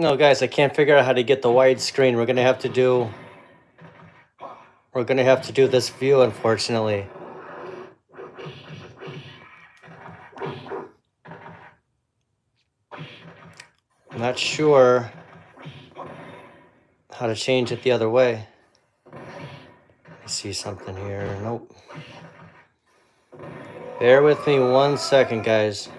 No, guys, I can't figure out how to get the widescreen. We're gonna have to do this view, unfortunately. I'm not sure how to change it the other way. I see something here. Nope. Bear with me 1 second, guys.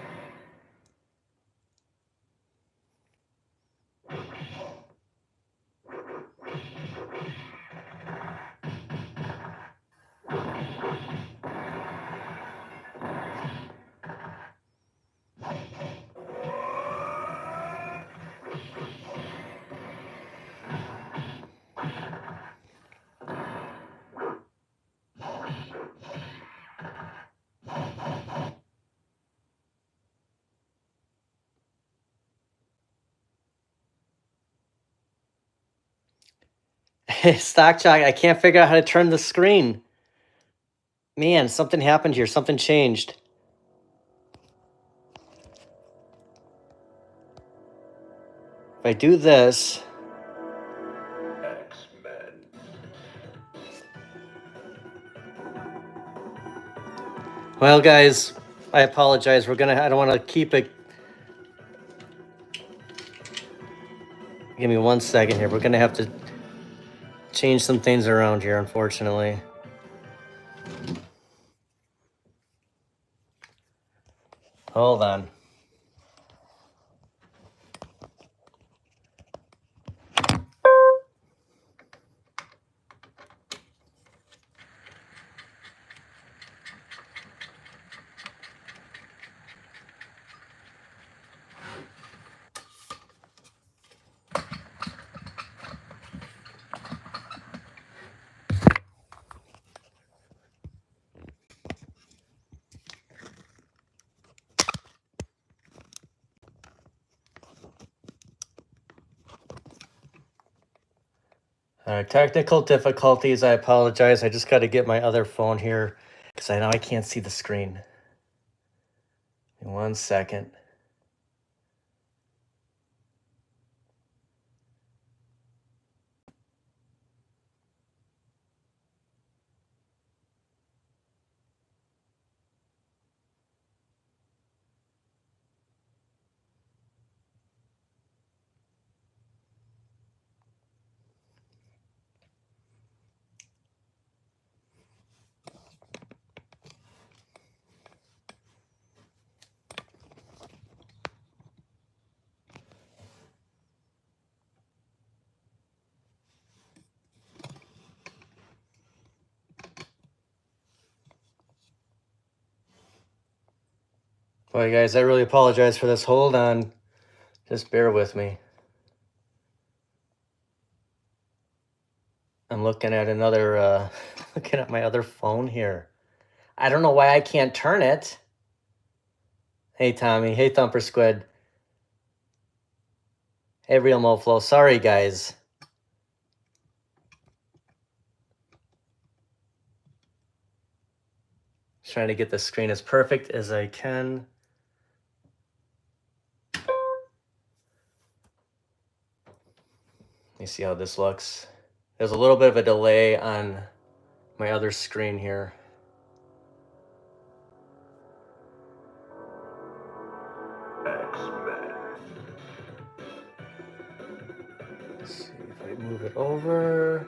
Stock Jock, I can't figure out how to turn the screen. Man, something happened here. Something changed. If I do this... X-Men. Well, guys, I apologize. I don't want to keep it... Give me 1 second here. We're gonna have to change some things around here, unfortunately. Hold on. Technical difficulties. I apologize. I just got to get my other phone here because I know I can't see the screen. 1 second. Well, guys, I really apologize for this. Hold on. Just bear with me. I'm looking at another, looking at my other phone here. I don't know why I can't turn it. Hey, Tommy. Hey, Thumper Squid. Hey, Real Moflo. Sorry, guys. Just trying to get the screen as perfect as I can. Let me see how this looks. There's a little bit of a delay on my other screen here. X-Men. Let's see if I move it over.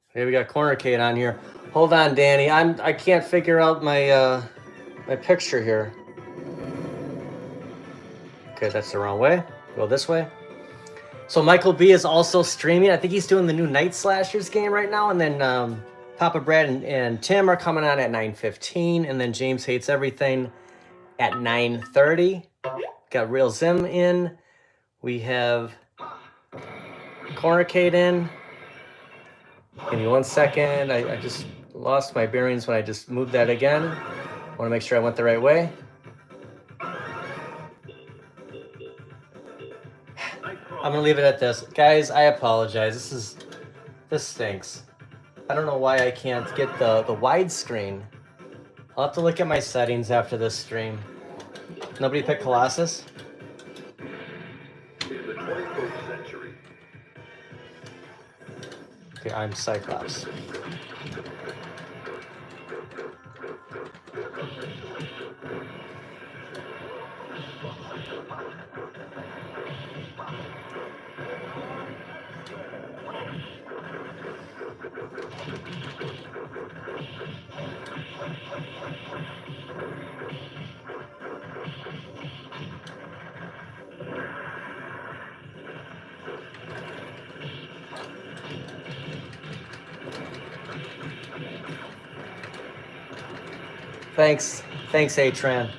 Hey, we got Corner Kate on here. Hold on, Danny. I can't figure out my my picture here. Okay, that's the wrong way. Go this way. So Michael B is also streaming. I think he's doing the new Night Slashers game right now. And then Papa Brad and Tim are coming on at 9:15. And then James Hates Everything at 9:30. Got Real Zim in. We have Cornicate in. Give me 1 second. I just lost my bearings when I just moved that again. I want to make sure I went the right way. I'm gonna leave it at this. Guys, I apologize. This stinks. I don't know why I can't get the widescreen. I'll have to look at my settings after this stream. Nobody picked Colossus? Okay, I'm Cyclops. Thanks, Atran.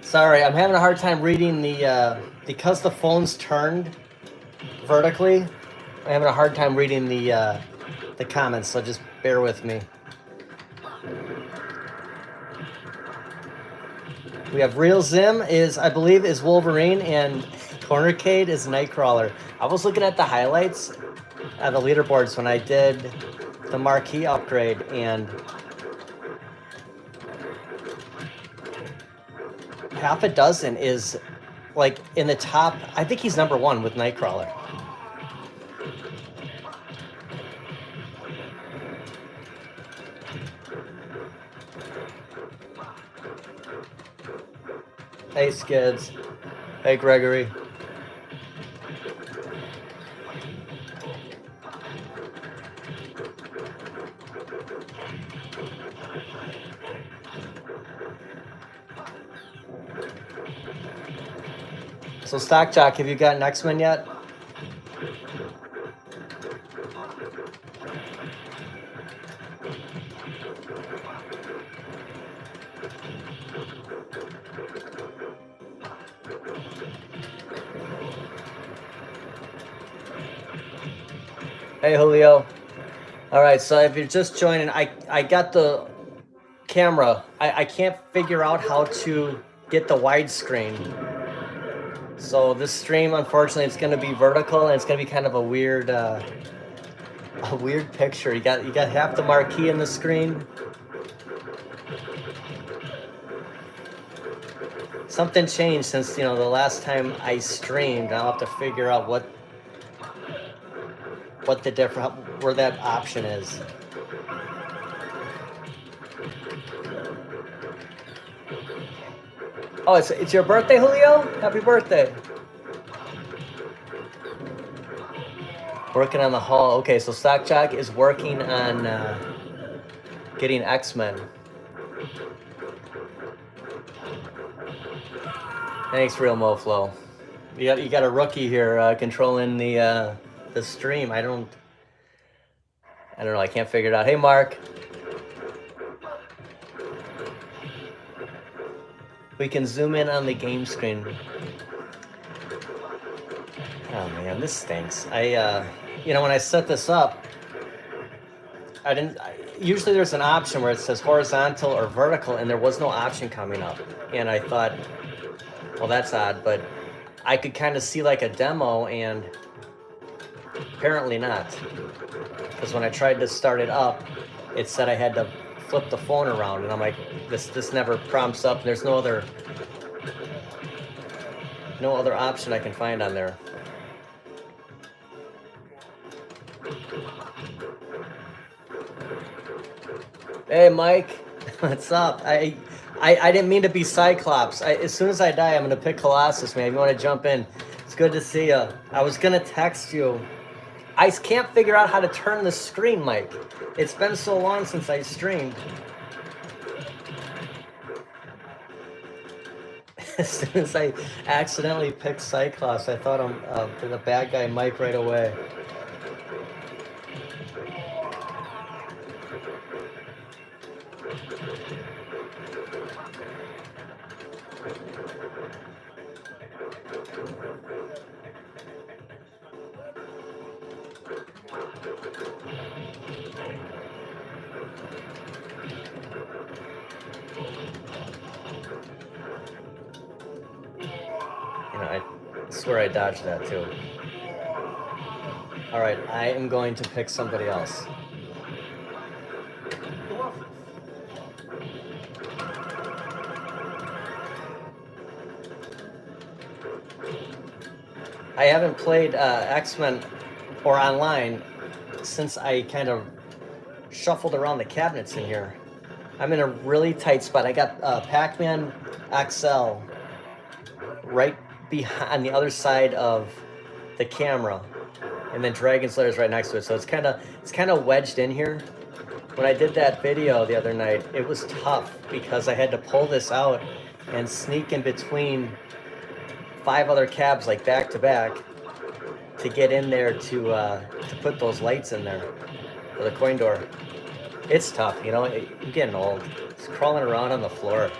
Sorry, I'm having a hard time reading the because the phone's turned vertically. I'm having a hard time reading the comments, so just bear with me. We have Real Zim I believe is Wolverine, and Cornercade is Nightcrawler. I was looking at the highlights of the leaderboards when I did the marquee upgrade, and half a dozen is like in the top. I think he's number 1 with Nightcrawler. Hey Skids. Hey Gregory. So Stock Jock, have you gotten X-Men yet? Hey Julio. All right, so if you're just joining, I got the camera. I can't figure out how to get the widescreen. So this stream, unfortunately, it's going to be vertical, and it's going to be kind of a weird picture. You got half the marquee in the screen. Something changed since, the last time I streamed. I'll have to figure out what the different, where that option is. Oh, it's your birthday, Julio? Happy birthday. Working on the haul. Okay, so Stock Jock is working on getting X-Men. Thanks, Real Moflo. You got a rookie here controlling the stream. I don't know. I can't figure it out. Hey, Mark. We can zoom in on the game screen. Oh man, this stinks. When I set this up, usually there's an option where it says horizontal or vertical, and there was no option coming up. And I thought, well, that's odd, but I could kind of see like a demo, and apparently not. Because when I tried to start it up, it said I had to flip the phone around, and I'm like, this never prompts up, and there's no other option I can find on there. Hey Mike, what's up? I didn't mean to be Cyclops. As soon as I die, I'm gonna pick Colossus, man. If you want to jump in, it's good to see you. I was gonna text you. I can't figure out how to turn the screen, Mike. It's been so long since I streamed. As soon as I accidentally picked Cyclops, I thought I'm the bad guy Mike right away. I swear I dodged that too. All right, I am going to pick somebody else. I haven't played X-Men or online since I kind of shuffled around the cabinets in here. I'm in a really tight spot. I got Pac-Man XL right behind on the other side of the camera, and then Dragon Slayer is right next to it. So it's kind of wedged in here. When I did that video the other night, it was tough because I had to pull this out and sneak in between 5 other cabs like back to back to get in there to put those lights in there for the coin door. It's tough, you know. I'm getting old. It's crawling around on the floor.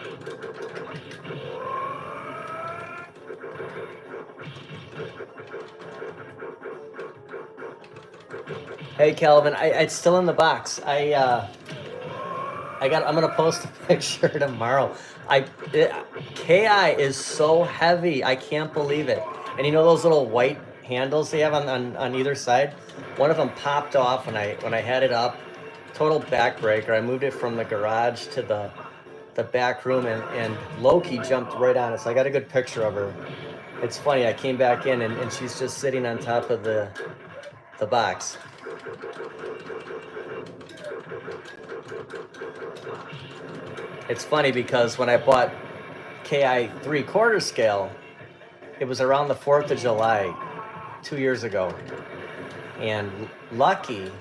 Hey Calvin, it's still in the box. I'm gonna post a picture tomorrow. KI is so heavy, I can't believe it. And you know those little white handles they have on either side? One of them popped off when I had it up. Total backbreaker. I moved it from the garage to the back room, and Loki jumped right on it. So I got a good picture of her. It's funny, I came back in and she's just sitting on top of the box. It's funny because when I bought KI 3/4 scale, it was around the 4th of July 2 years ago, and Lucky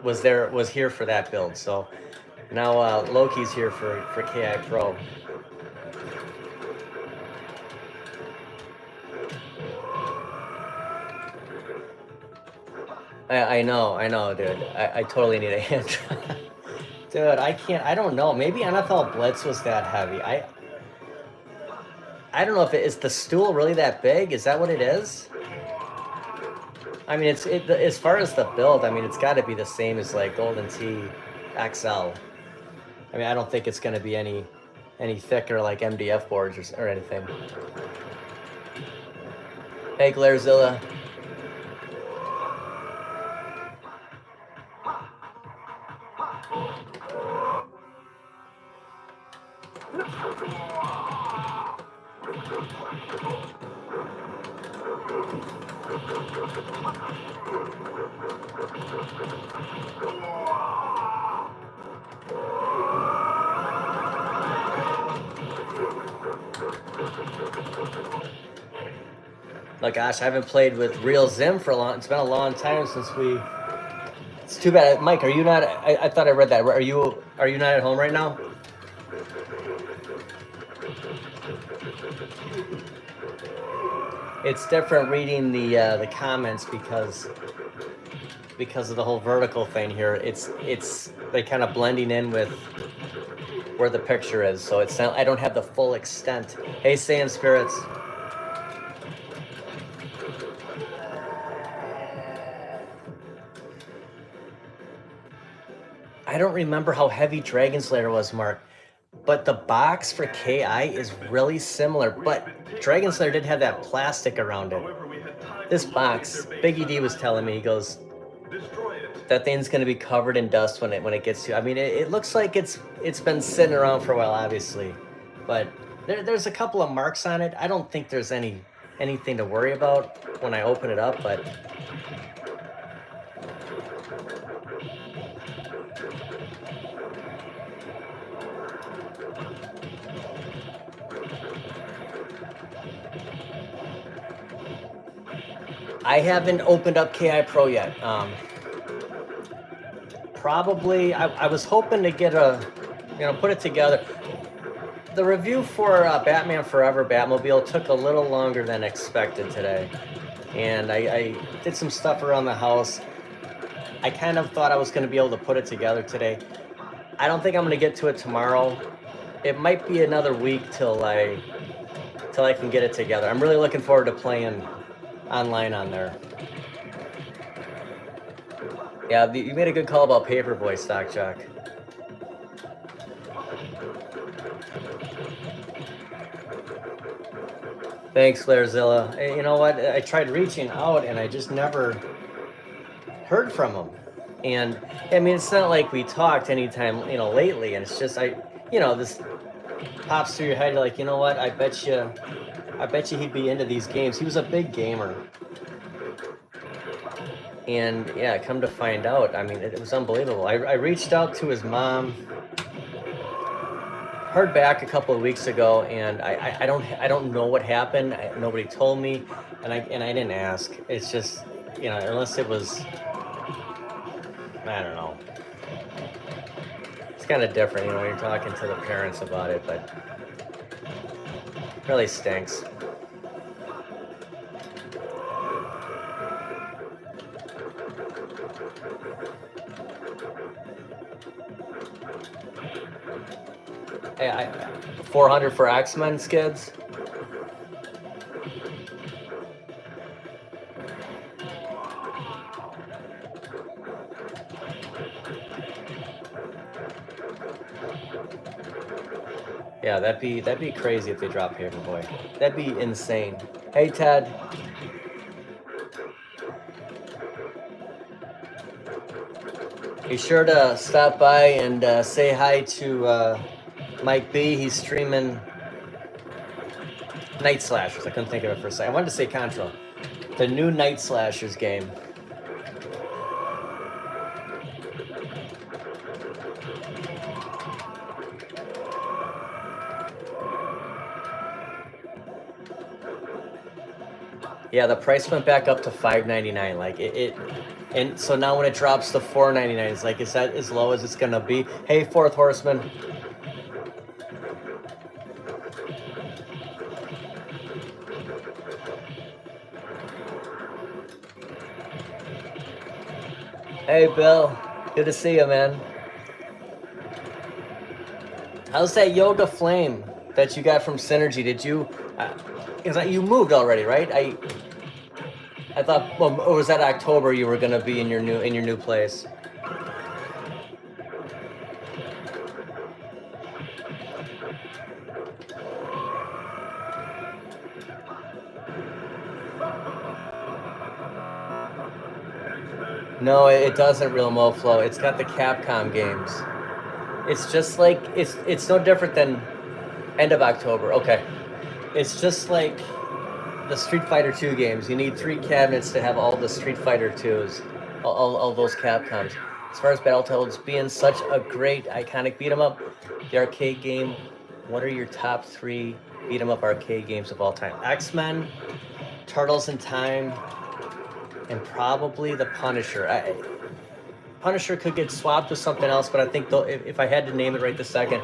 was here for that build. So now Loki's here for KI Pro. I know, dude. I totally need a hand. Dude, I don't know. Maybe NFL Blitz was that heavy. I don't know if is the stool really that big? Is that what it is? I mean, as far as the build, I mean, it's got to be the same as like Golden Tee XL. I mean, I don't think it's going to be any thicker like MDF boards or anything. Hey, Glairzilla. Oh gosh, I haven't played with Real Zim for a long. It's been a long time since we. It's too bad, Mike. Are you not? I thought I read that. Are you not at home right now? It's different reading the comments because of the whole vertical thing here. It's they kind of blending in with where the picture is, so it's not. I don't have the full extent. Hey, Sand Spirits. I don't remember how heavy Dragon Slayer was, Mark, but the box for KI is really similar. But Dragon Slayer did have that plastic around it. This box, Biggie D was telling me, he goes, that thing's going to be covered in dust when it gets to. I mean, it looks like it's been sitting around for a while, obviously, but there's a couple of marks on it. I don't think there's anything to worry about when I open it up, but. I haven't opened up KI Pro yet. Probably, I was hoping to get put it together. The review for Batman Forever Batmobile took a little longer than expected today. And I did some stuff around the house. I kind of thought I was going to be able to put it together today. I don't think I'm going to get to it tomorrow. It might be another week till I can get it together. I'm really looking forward to playing online on there. Yeah, you made a good call about Paperboy, Stock Jock. Thanks, Glairzilla. Hey, you know what? I tried reaching out and I just never heard from him. And I mean, it's not like we talked anytime, lately. And it's just this pops through your head. You're like, you know what? I bet you he'd be into these games. He was a big gamer. And yeah, come to find out, I mean, it was unbelievable. I reached out to his mom, heard back a couple of weeks ago, and I don't know what happened. Nobody told me, and I didn't ask. It's just, unless it was, I don't know. It's kind of different, when you're talking to the parents about it, but it really stinks. Hey, 400 for X-Men skids. Yeah, that'd be crazy if they drop Paperboy. That'd be insane. Hey, Ted. Be sure to stop by and say hi to Mike B. He's streaming Night Slashers. I couldn't think of it for a second. I wanted to say Contra. The new Night Slashers game. Yeah, the price went back up to $5.99. Like it, and so now when it drops to $4.99, it's like, is that as low as it's gonna be? Hey, Fourth Horseman. Hey, Bill. Good to see you, man. How's that Yoga Flame that you got from Synergy? Did you? Is that you moved already, right? I thought, well, or was that October you were gonna be in your new place? No, it doesn't, Real MoFlo. It's got the Capcom games. It's just like it's no different than end of October. Okay, it's just like the Street Fighter 2 games. You need 3 cabinets to have all the Street Fighter 2s, all those Capcoms. As far as Battletoads being such a great, iconic beat 'em up, the arcade game, what are your top 3 beat 'em up arcade games of all time? X-Men, Turtles in Time, and probably The Punisher. Punisher could get swapped with something else, but I think if I had to name it right this second,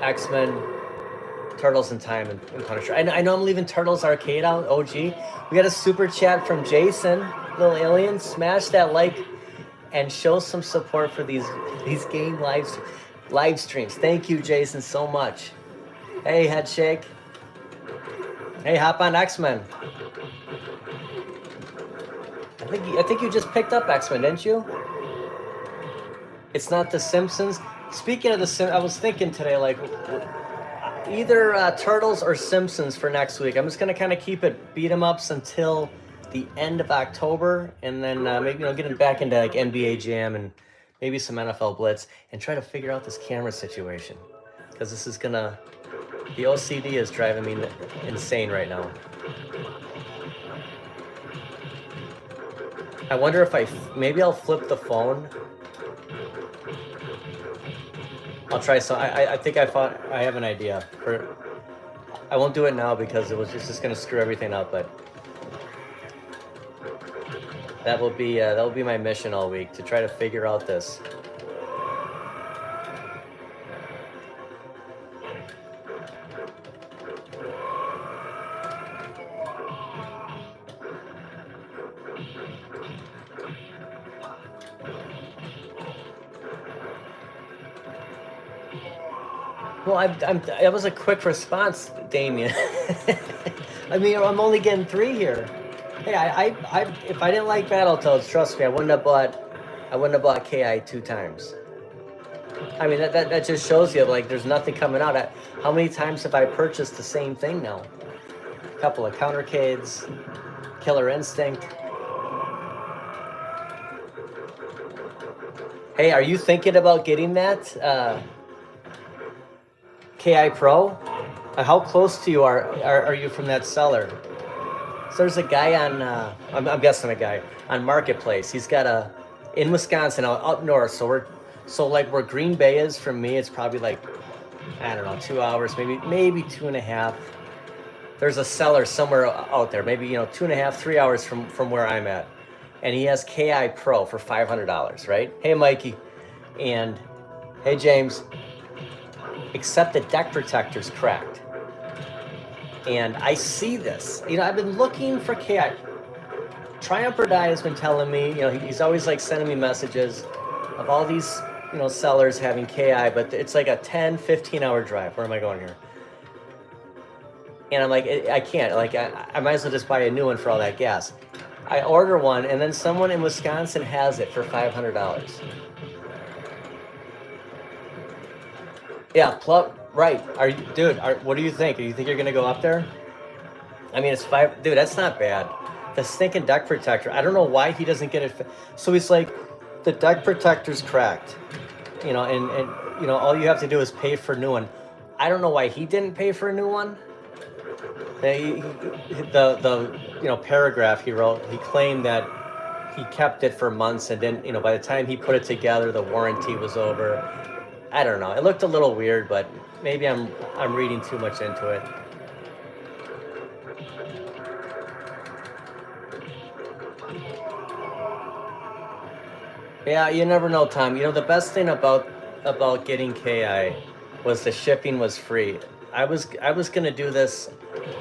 X-Men, Turtles in Time, and Punisher. I know I'm leaving Turtles Arcade out, OG. We got a super chat from Jason, little alien. Smash that like and show some support for these game live streams. Thank you, Jason, so much. Hey, Headshake. Hey, hop on X-Men. I think you just picked up X-Men, didn't you? It's not The Simpsons. Speaking of I was thinking today, like, either Turtles or Simpsons for next week. I'm just gonna kind of keep it beat 'em ups until the end of October, and then maybe getting back into like NBA Jam and maybe some NFL Blitz, and try to figure out this camera situation, because this is gonna. The OCD is driving me insane right now. I wonder if maybe I'll flip the phone. I'll try some. I think I have an idea for. I won't do it now because it's just gonna screw everything up. But that will be my mission all week, to try to figure out this. Well, that was a quick response, Damien. I mean, I'm only getting 3 here. Hey, if I didn't like Battletoads, trust me, I wouldn't have bought KI 2 times. I mean, that just shows you, like, there's nothing coming out. How many times have I purchased the same thing now? A couple of Countercades, Killer Instinct. Hey, are you thinking about getting that? KI Pro? How close to you are you from that seller? there's a guy on, I'm guessing a guy on Marketplace. He's got a, in Wisconsin, up north. So like where Green Bay is from me, it's probably like, I don't know, 2 hours, maybe 2.5. There's a seller somewhere out there, maybe, 2.5, 3 hours from where I'm at. And he has KI Pro for $500, right? Hey, Mikey. And hey, James. Except the deck protector's cracked. And I see this. I've been looking for KI. Triumph or Die has been telling me, he's always like sending me messages of all these, sellers having KI, but it's like a 10, 15-hour drive. Where am I going here? And I'm like, I can't. Like, I might as well just buy a new one for all that gas. I order one, and then someone in Wisconsin has it for $500. Yeah, right. Dude, what do you think? Do you think you're going to go up there? I mean, it's dude, that's not bad. The stinking deck protector, I don't know why he doesn't get it. So he's like, the deck protector's cracked, and all you have to do is pay for a new one. I don't know why he didn't pay for a new one. The paragraph he wrote, he claimed that he kept it for months and didn't, by the time he put it together, the warranty was over. I don't know. It looked a little weird, but maybe I'm reading too much into it. Yeah, you never know, Tom. The best thing about getting KI was the shipping was free. I was gonna do this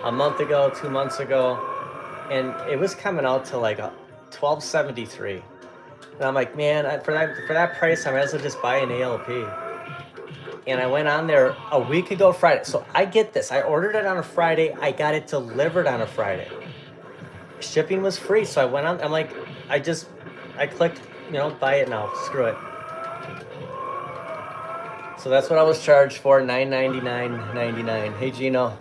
a month ago, 2 months ago, and it was coming out to like $12.73. And I'm like, man, for that price, I might as well just buy an ALP. And I went on there a week ago Friday. So I get this. I ordered it on a Friday. I got it delivered on a Friday. Shipping was free, so I went on. I'm like, I clicked, buy it now. Screw it. So that's what I was charged for, $999.99. Hey, Gino.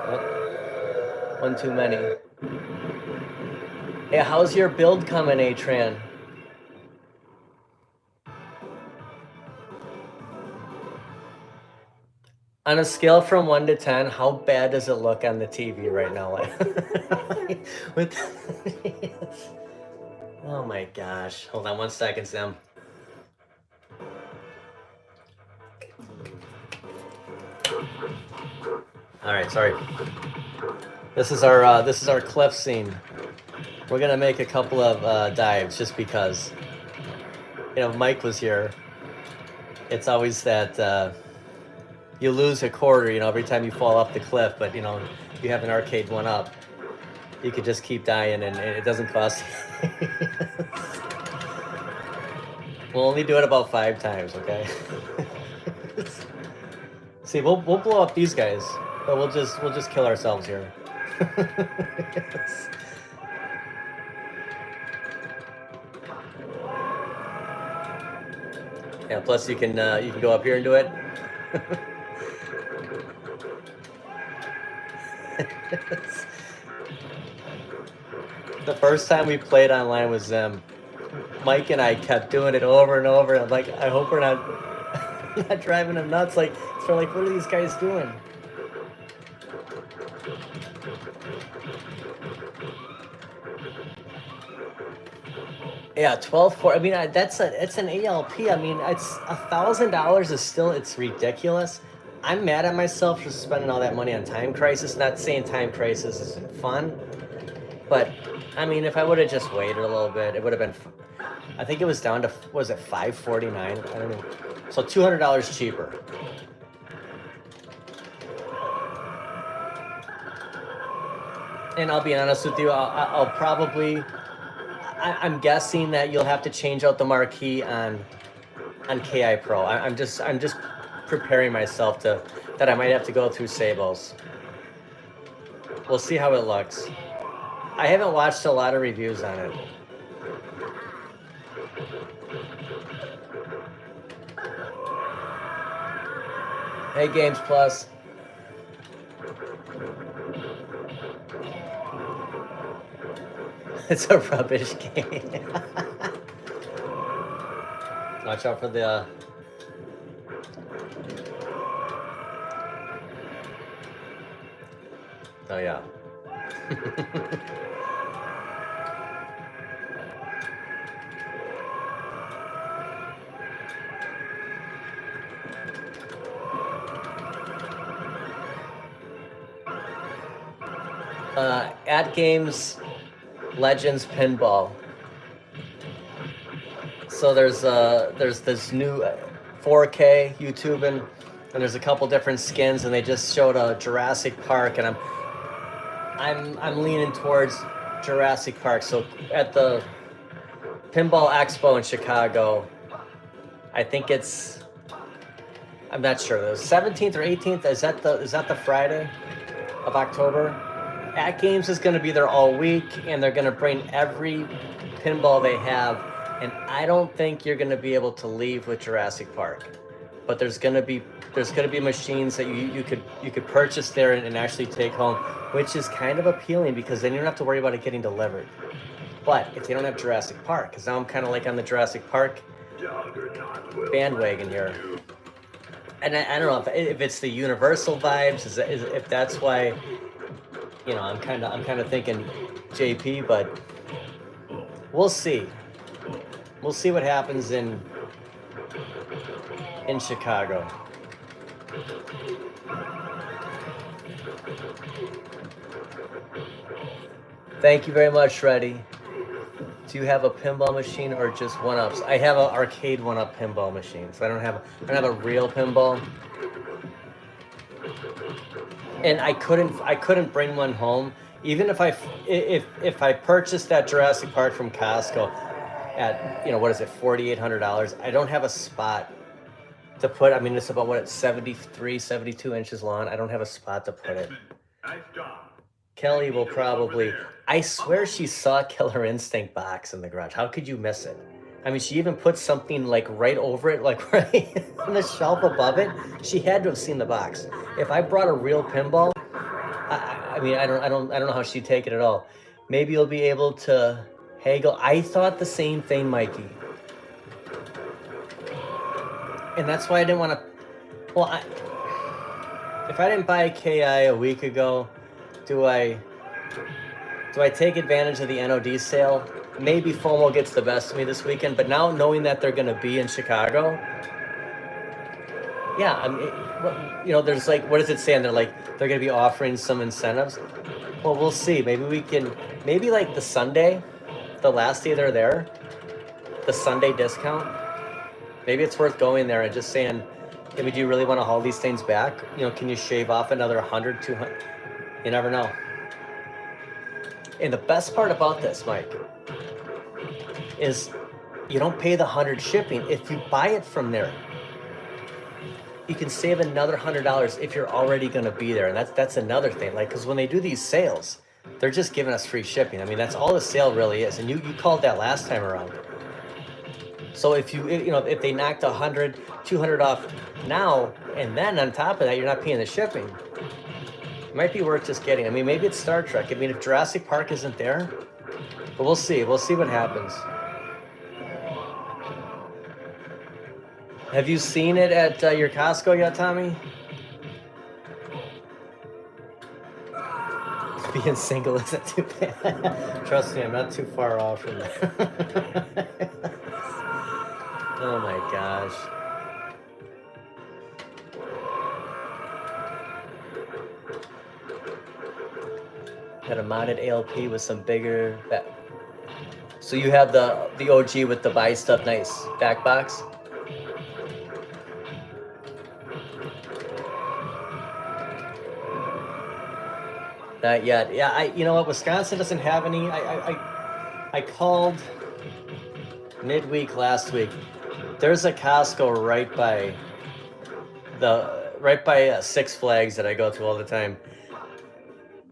Oh, one too many. Hey, how's your build coming, A-Tran? On a scale from 1 to 10, how bad does it look on the TV right now? Oh my gosh. Hold on 1 second, Sam. All right, sorry. This is our cliff scene. We're gonna make a couple of dives just because, Mike was here. It's always that you lose a quarter, every time you fall off the cliff, but you have an arcade one up. You could just keep dying and it doesn't cost you. We'll only do it about 5 times, okay? See, we'll blow up these guys, but we'll just kill ourselves here. Yeah, plus you can go up here and do it. The first time we played online with Zim, Mike and I kept doing it over and over. I'm like, I hope we're not driving him nuts. Like, so like, what are these guys doing? Yeah, 12.4. I mean, it's an ALP. I mean, it's $1,000 is still, it's ridiculous. I'm mad at myself for spending all that money on Time Crisis. Not saying Time Crisis isn't fun, but I mean, if I would have just waited a little bit, it would have been. I think it was down to, was it $549? I don't know. So $200 cheaper. And I'll be honest with you, I'll probably. I'm guessing that you'll have to change out the marquee on KI Pro. I'm just preparing myself that I might have to go through Sables. We'll see how it looks. I haven't watched a lot of reviews on it. Hey, Games Plus. It's a rubbish game. Watch out for the Oh yeah. At Games Legends Pinball. So there's this new 4K YouTubing, and there's a couple different skins, and they just showed a Jurassic Park, and I'm leaning towards Jurassic Park. So at the Pinball Expo in Chicago, I think I'm not sure, the 17th or 18th. Is that the Friday of October? At Games is going to be there all week, and they're going to bring every pinball they have. And I don't think you're going to be able to leave with Jurassic Park, but there's going to be machines that you could purchase there and actually take home, which is kind of appealing because then you don't have to worry about it getting delivered. But if they don't have Jurassic Park, because now I'm kind of like on the Jurassic Park bandwagon here, and I don't know if it's the Universal vibes, if that's why, you know, I'm kind of thinking JP, but we'll see. We'll see what happens in Chicago. Thank you very much, Shreddy. Do you have a pinball machine or just one-ups? I have an arcade one-up pinball machine, so I don't have a real pinball. And I couldn't bring one home, even if I purchased that Jurassic Park from Costco at, you know, what is it, $4,800? I don't have a spot to put. I mean, it's about, what, 73, 72 inches long. I don't have a spot to put it. Kelly will probably. I swear she saw Killer Instinct box in the garage. How could you miss it? I mean, she even put something like right over it, like right on the shelf above it. She had to have seen the box. If I brought a real pinball, I mean, I don't know how she'd take it at all. Maybe you'll be able to haggle. I thought the same thing, Mikey. And that's why I didn't want to. Well, if I didn't buy KI a week ago, do I take advantage of the NOD sale? Maybe FOMO gets the best of me this weekend, but now knowing that they're going to be in Chicago, yeah, I mean, you know, there's like, what does it say? And they're going to be offering some incentives. Well, we'll see. Maybe like the Sunday, the last day they're there, the Sunday discount. Maybe it's worth going there and just saying, maybe, do you really want to haul these things back? You know, can you shave off another 100, 200? You never know. And the best part about this, Mike, is you don't pay the 100 shipping. If you buy it from there, you can save another $100 if you're already going to be there. And that's another thing. Like, because when they do these sales, they're just giving us free shipping. I mean, that's all the sale really is. And you called that last time around. So if if they knocked 100, 200 off now, and then on top of that, you're not paying the shipping, it might be worth just getting. I mean, maybe it's Star Trek. I mean, if Jurassic Park isn't there, but we'll see. We'll see what happens. Have you seen it at your Costco yet, Tommy? Being single isn't too bad. Trust me, I'm not too far off from there. Oh my gosh. Got a modded ALP with some bigger so you have the OG with the buy stuff nice back box? Not yet. Yeah, you know what? Wisconsin doesn't have any. I called midweek last week. There's a Costco right by Six Flags that I go to all the time.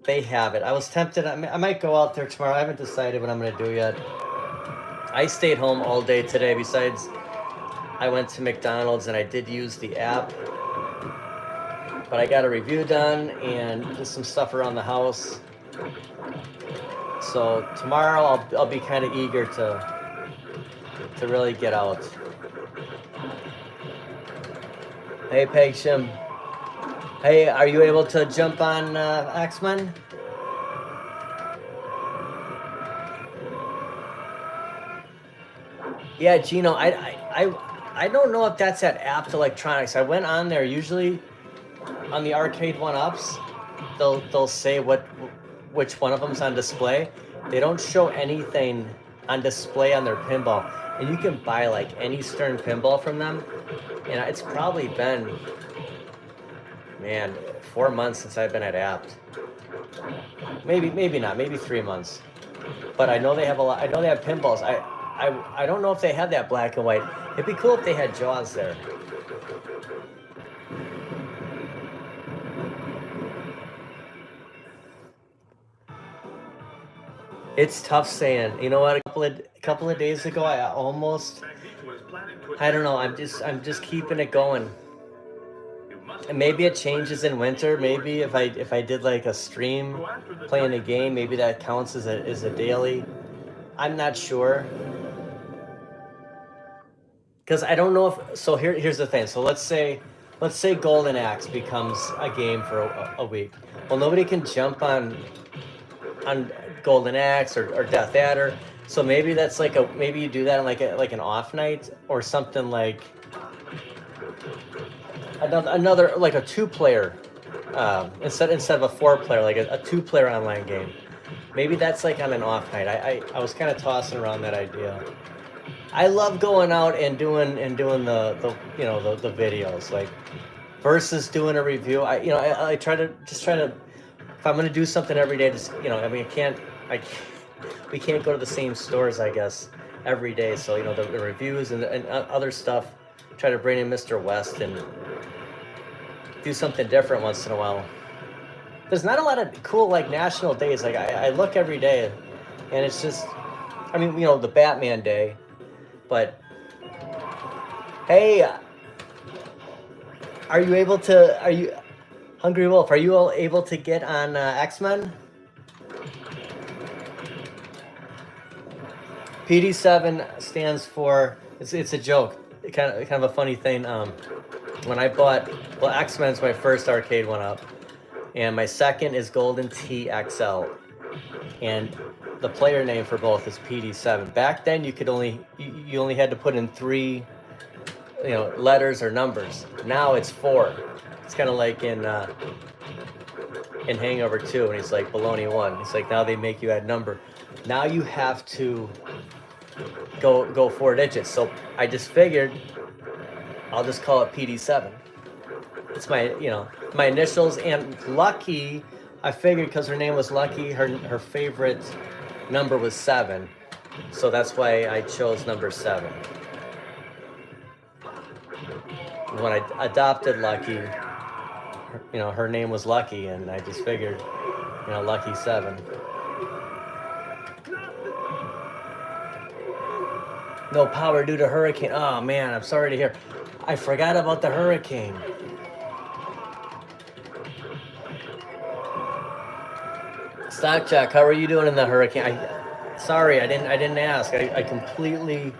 They have it. I was tempted. I might go out there tomorrow. I haven't decided what I'm going to do yet. I stayed home all day today. Besides, I went to McDonald's and I did use the app. But I got a review done and just some stuff around the house. So tomorrow I'll be kind of eager to really get out. Hey, Peg Shim. Hey, are you able to jump on X-Men? Yeah, Gino, I don't know if that's at Apt Electronics. I went on there. Usually on the arcade one-ups, they'll say which one of them's on display. They don't show anything on display on their pinball, and you can buy like any Stern pinball from them. And it's probably been, man, 4 months since I've been at Apt. Maybe not. Maybe 3 months. But I know they have a lot. I know they have pinballs. I don't know if they have that black and white. It'd be cool if they had Jaws there. It's tough saying. You know what? A couple of days ago, I don't know. I'm just keeping it going. And maybe it changes in winter. Maybe if I did like a stream playing a game, maybe that counts as a daily. I'm not sure. Because I don't know if so. Here's the thing. So let's say Golden Axe becomes a game for a week. Well, nobody can jump on Golden Axe or Death Adder. So maybe that's like maybe you do that on like an off night or something, like another like a 2-player instead of a 4-player, like a 2-player online game. Maybe that's like on an off night. I was kind of tossing around that idea. I love going out and doing the the videos, like versus doing a review. I try to if I'm gonna do something every day, just I mean we can't go to the same stores, I guess, every day. So the reviews and other stuff. Try to bring in Mr. West and do something different once in a while. There's not a lot of cool like national days. Like I look every day, and it's just, I mean the Batman Day. But hey, are you Hungry Wolf? Are you all able to get on X-Men? PD7 stands for it's a joke, kind of a funny thing. When I bought, well, X-Men's my first arcade one-up, and my second is Golden TXL, and the player name for both is PD7. Back then, you only had to put in 3, letters or numbers. Now it's 4. It's kind of like in Hangover 2, and he's like Baloney 1. It's like now they make you add number. Now you have to go 4 digits. So I just figured I'll just call it PD7. It's my initials, and Lucky. I figured because her name was Lucky, her favorite number was 7, so that's why I chose number 7. When I adopted Lucky, her name was Lucky, and I just figured, Lucky 7. No power due to hurricane. Oh man, I'm sorry to hear. I forgot about the hurricane. Stockjack, how are you doing in the hurricane? Sorry, I didn't ask. I completely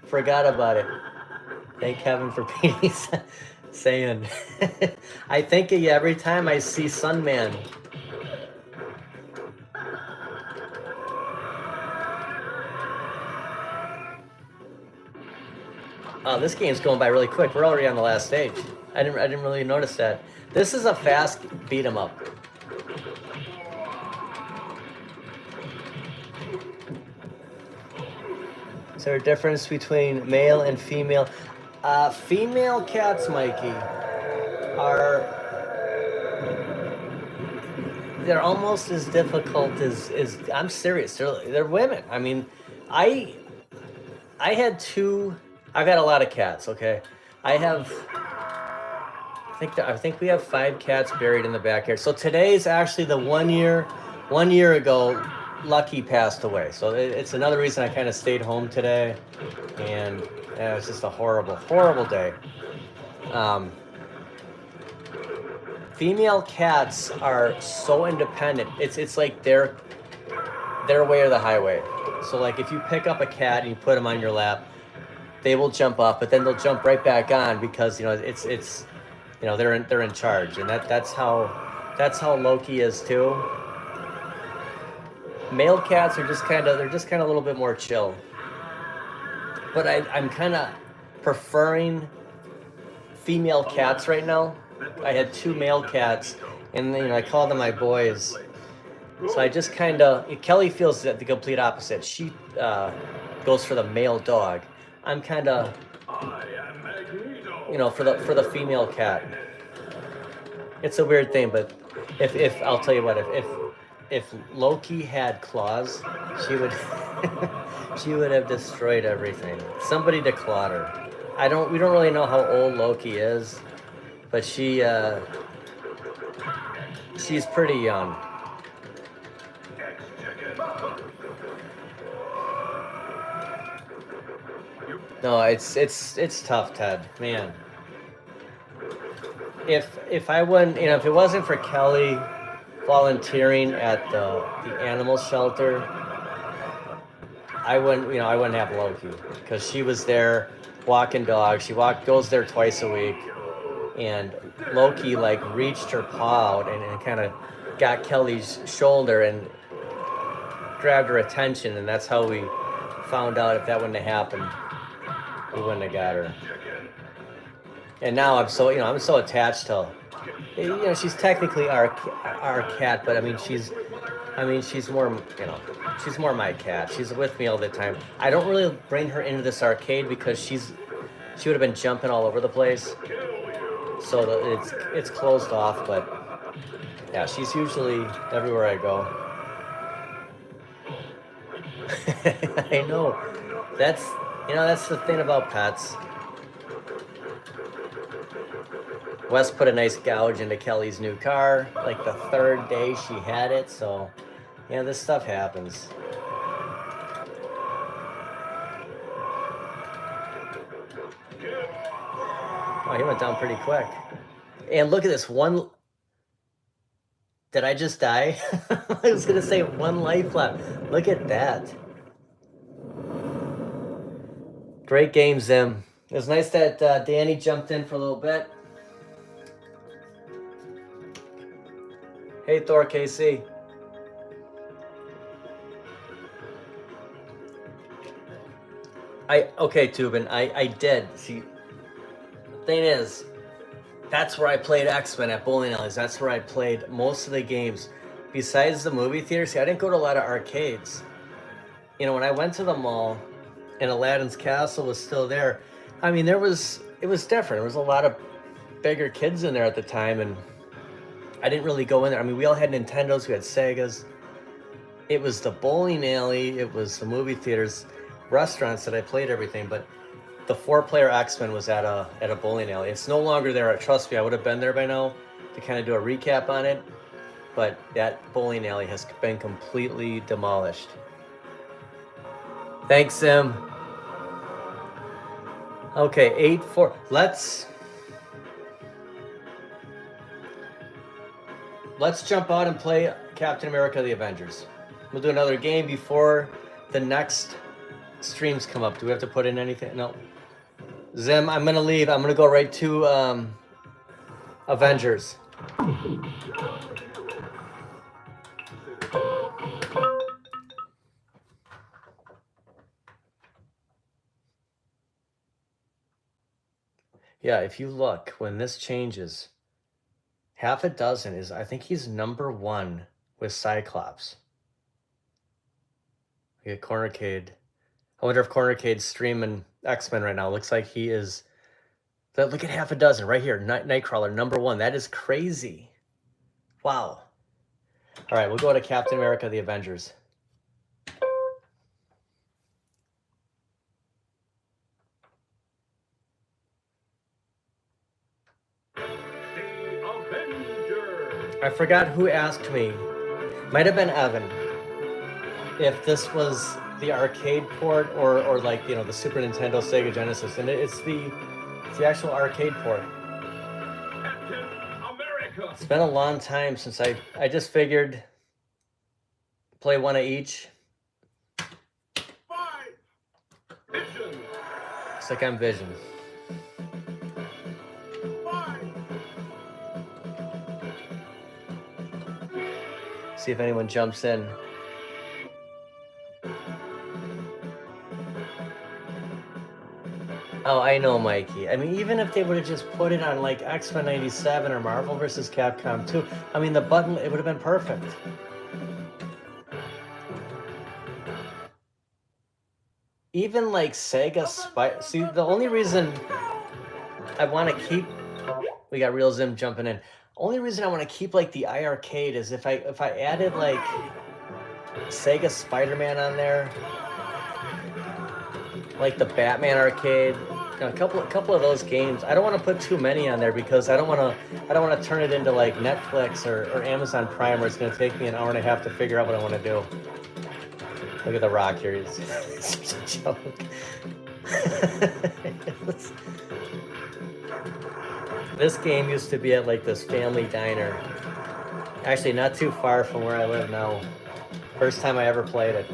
forgot about it. Thank Kevin for saying. I think of you every time I see Sunman. Oh, this game's going by really quick. We're already on the last stage. I didn't really notice that. This is a fast beat 'em up. Is there a difference between male and female? Female cats, Mikey, they're almost as difficult as I'm serious. They're women. I mean, I had 2. I've had a lot of cats. Okay, I think we have 5 cats buried in the backyard. So today's actually the 1 year ago. Lucky passed away, so it's another reason I kind of stayed home today, and it was just a horrible day. Female cats are so independent. It's like their way or the highway. So like if you pick up a cat and you put them on your lap, they will jump off, but then they'll jump right back on because it's you know, they're in charge, and that's how Loki is too. Male cats are just kind of they're just kind of a little bit more chill. But I'm kind of preferring female cats right now. I had 2 male cats, and you know I call them my boys. So I just kind of Kelly feels the complete opposite. She goes for the male dog. I'm kind of, you know, for the female cat. It's a weird thing, but if I'll tell you what, if Loki had claws, she would she would have destroyed everything. Somebody to claw her. We don't really know how old Loki is, but she's pretty young. No, it's tough, Ted. Man. If I wouldn't, you know, if it wasn't for Kelly volunteering at the animal shelter, I wouldn't have Loki, because she was there walking dogs. She goes there twice a week, and Loki like reached her paw out and kind of got Kelly's shoulder and grabbed her attention, and that's how we found out if that wouldn't have happened, we wouldn't have got her. And now I'm so attached to, you know, she's technically our cat, but I mean she's more, you know, she's more my cat. She's with me all the time. I don't really bring her into this arcade because she would have been jumping all over the place. So it's closed off, but yeah, she's usually everywhere I go. I know. That's the thing about pets. Wes put a nice gouge into Kelly's new car, like the 3rd day she had it, so yeah, this stuff happens. Oh, he went down pretty quick. And look at this one. Did I just die? I was gonna say 1 life left. Look at that. Great game, Zim. It was nice that Danny jumped in for a little bit. Hey, Thor KC. Okay, Tubin, I did. See, the thing is, that's where I played X-Men, at bowling alleys. That's where I played most of the games. Besides the movie theater, see, I didn't go to a lot of arcades. You know, when I went to the mall and Aladdin's Castle was still there, I mean, it was different. There was a lot of bigger kids in there at the time, and I didn't really go in there. I mean, we all had Nintendos, we had Segas. It was the bowling alley, it was the movie theaters, restaurants that I played everything, but the 4-player X-Men was at a bowling alley. It's no longer there. Trust me, I would have been there by now to kind of do a recap on it, but that bowling alley has been completely demolished. Thanks, Sim. Okay, 8-4. Let's jump out and play Captain America: The Avengers. We'll do another game before the next streams come up. Do we have to put in anything? No. Zim, I'm gonna leave. I'm gonna go right to Avengers. Yeah, if you look, when this changes, half a dozen is, I think he's number 1 with Cyclops. We get Cornercade. I wonder if Cornercade's streaming X-Men right now. Looks like he is. Look at half a dozen right here. Nightcrawler, number 1. That is crazy. Wow. All right, we'll go to Captain America: The Avengers. I forgot who asked me. Might have been Evan. If this was the arcade port or like, you know, the Super Nintendo, Sega Genesis, and it's the actual arcade port. It's been a long time since I just figured play one of each. It's like I'm Vision. See if anyone jumps in. Oh, I know, Mikey. I mean, even if they would have just put it on like X-Men 97 or Marvel vs. Capcom 2, I mean, the button, it would have been perfect. Even like Sega Spy. See, the only reason I want to keep, we got Real Zim jumping in. Only reason I want to keep like the iArcade is if I added like Sega Spider-Man on there, like the Batman arcade, you know, a couple of those games. I don't want to put too many on there because I don't want to turn it into like Netflix or Amazon Prime where it's going to take me an hour and a half to figure out what I want to do. Look at the Rock here. It's such a joke. This game used to be at like this family diner. Actually, not too far from where I live now. First time I ever played it.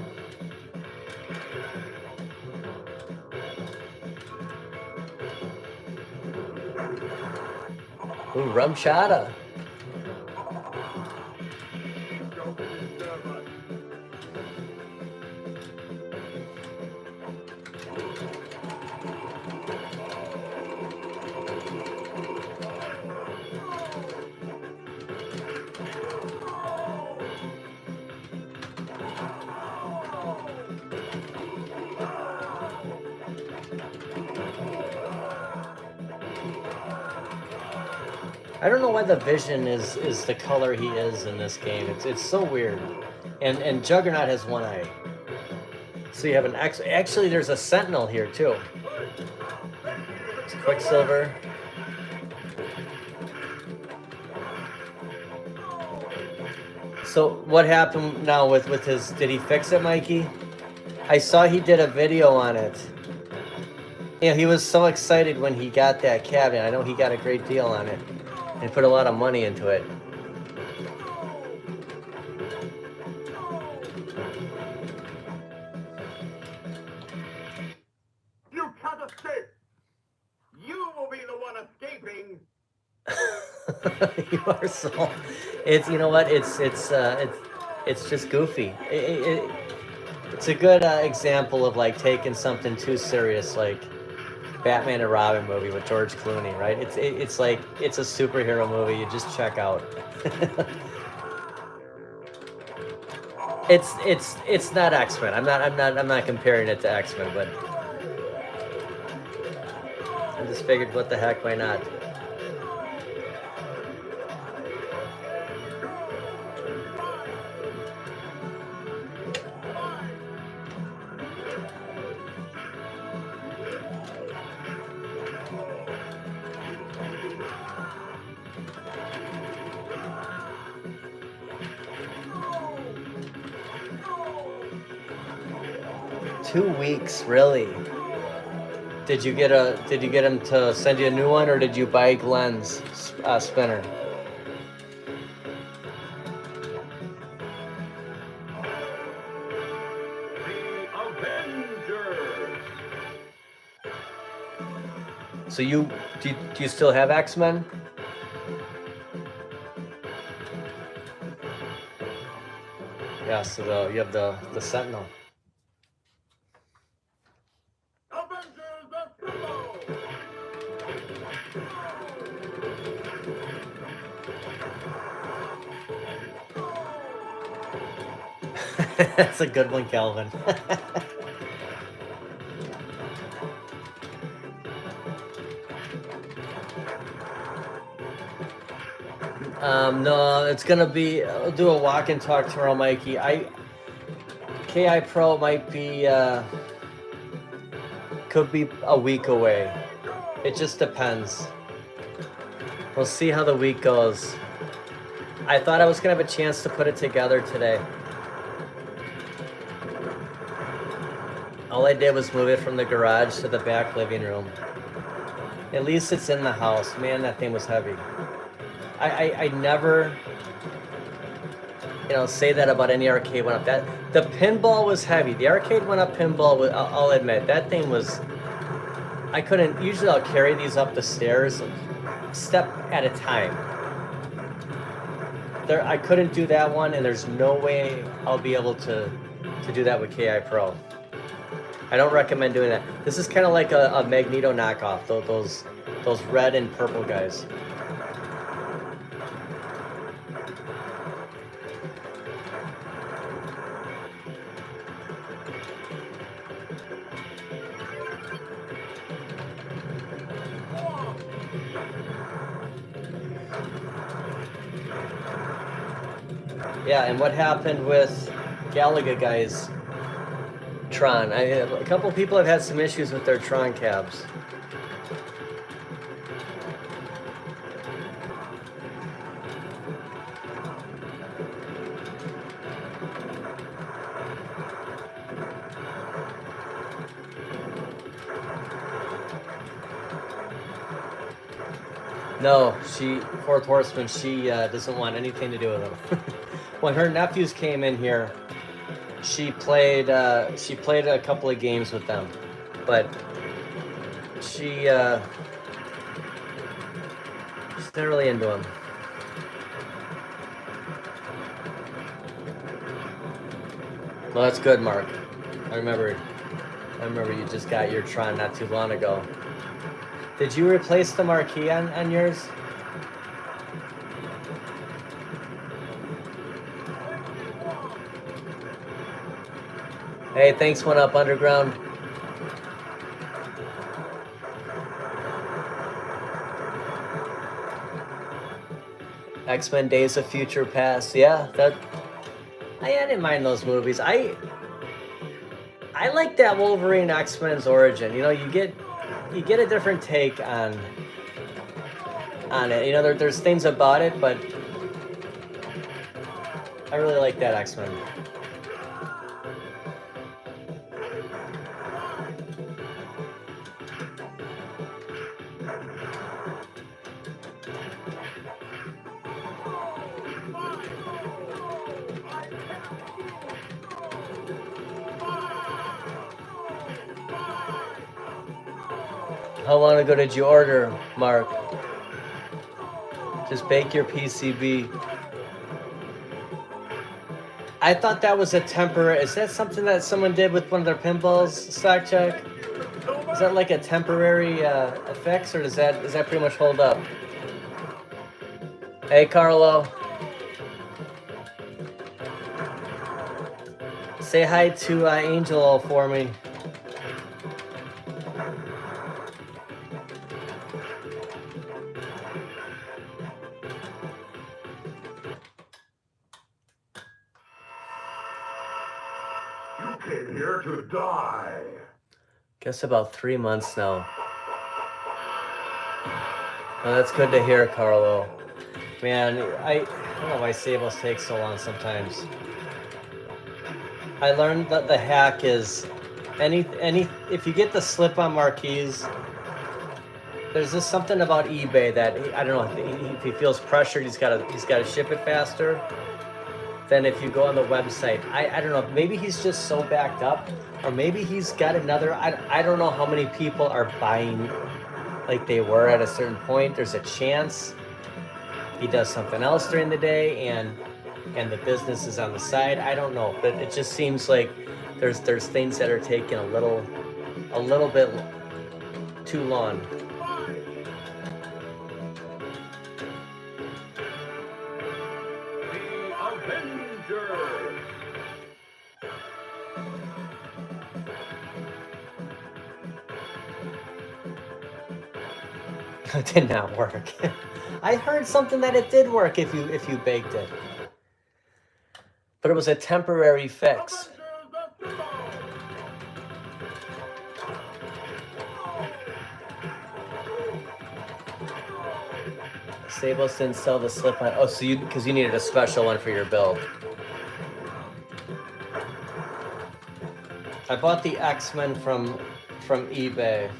Ooh, rum chata. I don't know why the Vision is the color he is in this game. It's so weird. And Juggernaut has one eye. So you have an X. Actually, there's a Sentinel here too. It's Quicksilver. So what happened now with his? Did he fix it, Mikey? I saw he did a video on it. Yeah, he was so excited when he got that cabinet. I know he got a great deal on it. And put a lot of money into it. You can't escape. You will be the one escaping. You are so. It's, you know what? It's just goofy. It's a good example of like taking something too serious, like Batman and Robin movie with George Clooney, right? It's like it's a superhero movie you just check out. It's not X-Men. I'm not comparing it to X-Men, but I just figured, what the heck, why not? Two weeks, really? Did you get him to send you a new one, or did you buy Glenn's spinner? The Avengers. So do you still have X-Men? Yeah, so you have the Sentinel. That's a good one, Calvin. No, it's gonna be. I'll do a walk and talk tomorrow, Mikey. KI Pro might be. Could be a week away. It just depends. We'll see how the week goes. I thought I was gonna have a chance to put it together today. All I did was move it from the garage to the back living room. At least it's in the house. Man, that thing was heavy. I never, say that about any arcade went up. The pinball was heavy. The arcade went up pinball, I'll admit. That thing was, I couldn't, usually I'll carry these up the stairs, step at a time. I couldn't do that one, and there's no way I'll be able to do that with KI Pro. I don't recommend doing that. This is kind of like a Magneto knockoff, those red and purple guys. Yeah, and what happened with Galaga guys? Tron. A couple people have had some issues with their Tron cabs. No, Fourth Horseman, she doesn't want anything to do with them. When her nephews came in here, she played a couple of games with them, but she's not really into them. Well, that's good, Mark. I remember you just got your Tron not too long ago. Did you replace the marquee on yours? Hey, thanks, One Up Underground. X-Men Days of Future Past. Yeah, I didn't mind those movies. I like that Wolverine X-Men's origin. You know, you get a different take on it. You know, there's things about it, but I really like that X-Men. How long ago did you order, Mark? Just bake your PCB. I thought that was a temporary. Is that something that someone did with one of their pinballs, Stock Check? Is that like a temporary effects, or does that pretty much hold up? Hey, Carlo. Say hi to Angelo for me. Came here to die. Guess about 3 months now. Well, that's good to hear, Carlo. Man, I don't know why Sables takes so long sometimes. I learned that the hack is if you get the slip-on marquees, there's just something about eBay that I don't know, if he feels pressured, he's got to ship it faster than if you go on the website. I don't know, maybe he's just so backed up, or maybe he's got another, I don't know how many people are buying like they were at a certain point. There's a chance he does something else during the day and the business is on the side. I don't know, but it just seems like there's things that are taking a little bit too long. It did not work. I heard something that it did work if you baked it, but it was a temporary fix. Sables didn't sell the slip-on. Oh, so because you needed a special one for your build. I bought the X-Men from eBay.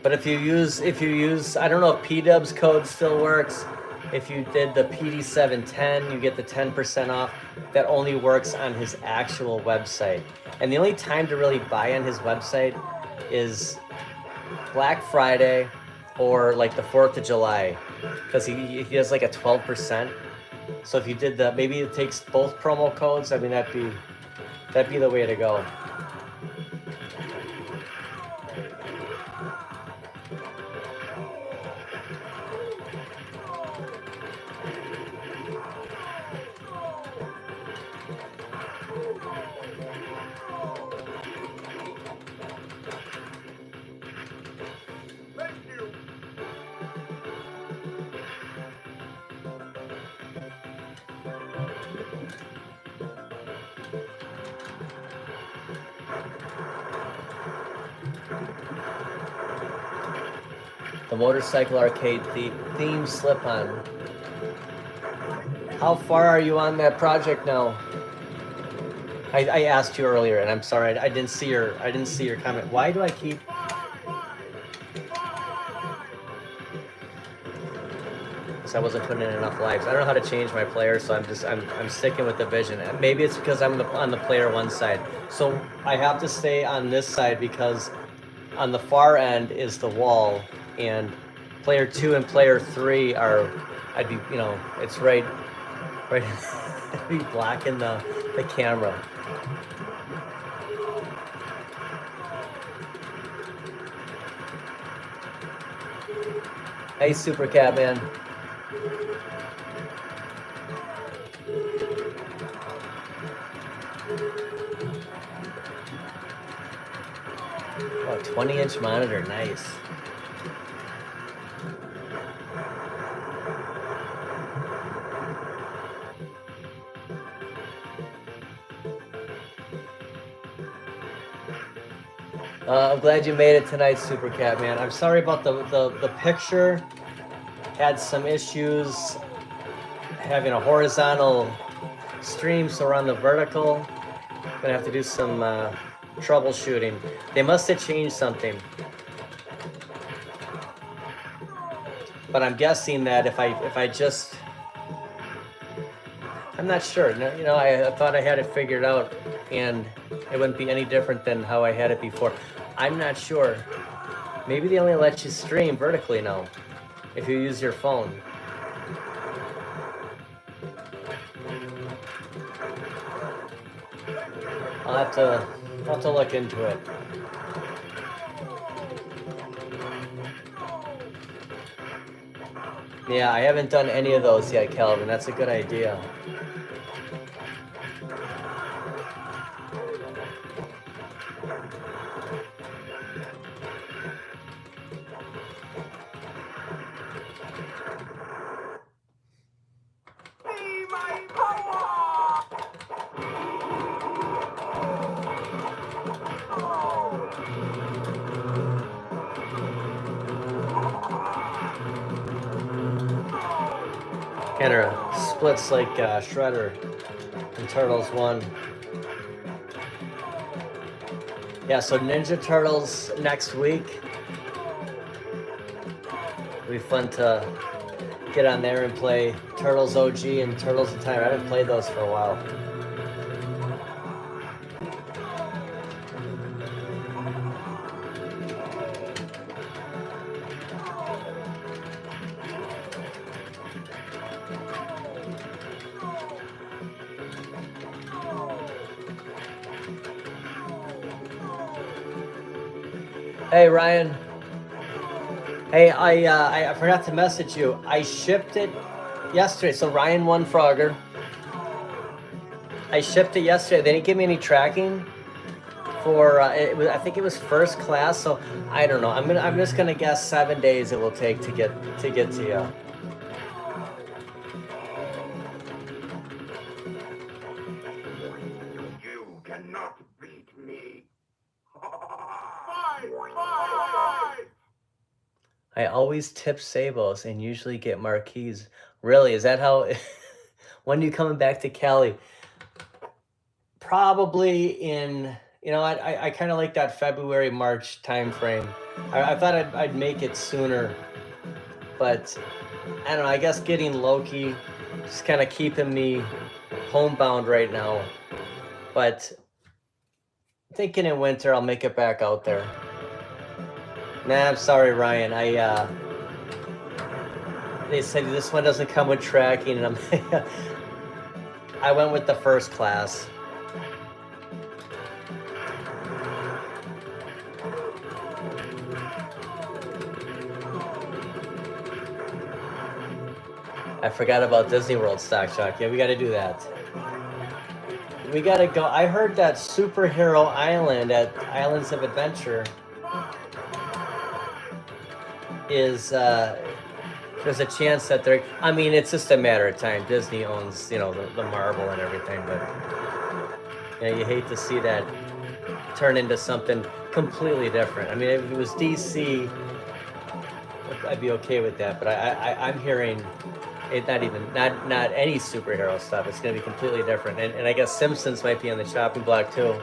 But if you use, I don't know if P-Dub's code still works. If you did the PD710, you get the 10% off. That only works on his actual website. And the only time to really buy on his website is Black Friday or like the 4th of July. because he has like a 12%. So if you did the, maybe it takes both promo codes. I mean, that'd be the way to go. Thank you. The Motorcycle Arcade theme slip-on. How far are you on that project now? I asked you earlier, and I'm sorry I didn't see your comment. Why do I keep? Because I wasn't putting in enough lives. I don't know how to change my player, so I'm sticking with the vision. Maybe it's because I'm on the player one side, so I have to stay on this side because on the far end is the wall, and player 2 and player 3 are, I'd be, it's right, I'd be blocking the camera. Hey, Super Cat Man. Oh, 20-inch monitor, nice. I'm glad you made it tonight, Super Cat Man. I'm sorry about the picture. Had some issues having a horizontal stream, so we're on the vertical. Gonna have to do some troubleshooting. They must have changed something. But I'm guessing that if I just, I'm not sure. I thought I had it figured out, and it wouldn't be any different than how I had it before. I'm not sure. Maybe they only let you stream vertically now if you use your phone. I'll have to look into it. Yeah, I haven't done any of those yet, Calvin. That's a good idea. Be my power! Kenner splits like Shredder in Turtles 1. Yeah, so Ninja Turtles next week. It'll be fun to get on there and play Turtles OG and Turtles in Time. I haven't played those for a while. Hey, Ryan. Hey, I forgot to message you. I shipped it yesterday. So Ryan won Frogger. I shipped it yesterday. They didn't give me any tracking for I think it was first class. So I don't know. I'm just gonna guess 7 days it will take to get to you. You cannot beat me. I always tip Sabos and usually get marquees. Really? Is that how? When are you coming back to Cali? Probably in, I kind of like that February, March time frame. I thought I'd make it sooner, but I don't know. I guess getting Loki just kind of keeping me homebound right now. But thinking in winter I'll make it back out there. Nah, I'm sorry, Ryan. They said this one doesn't come with tracking, and I went with the first class. I forgot about Disney World Stock Shock. Yeah, we got to do that. We got to go. I heard that Superhero Island at Islands of Adventure is there's a chance that they're. I mean, it's just a matter of time. Disney owns, you know, the marble and everything, but you know, you hate to see that turn into something completely different. I mean, if it was DC, I'd be okay with that. But I'm hearing. It not any superhero stuff. It's gonna be completely different, and I guess Simpsons might be on the chopping block too.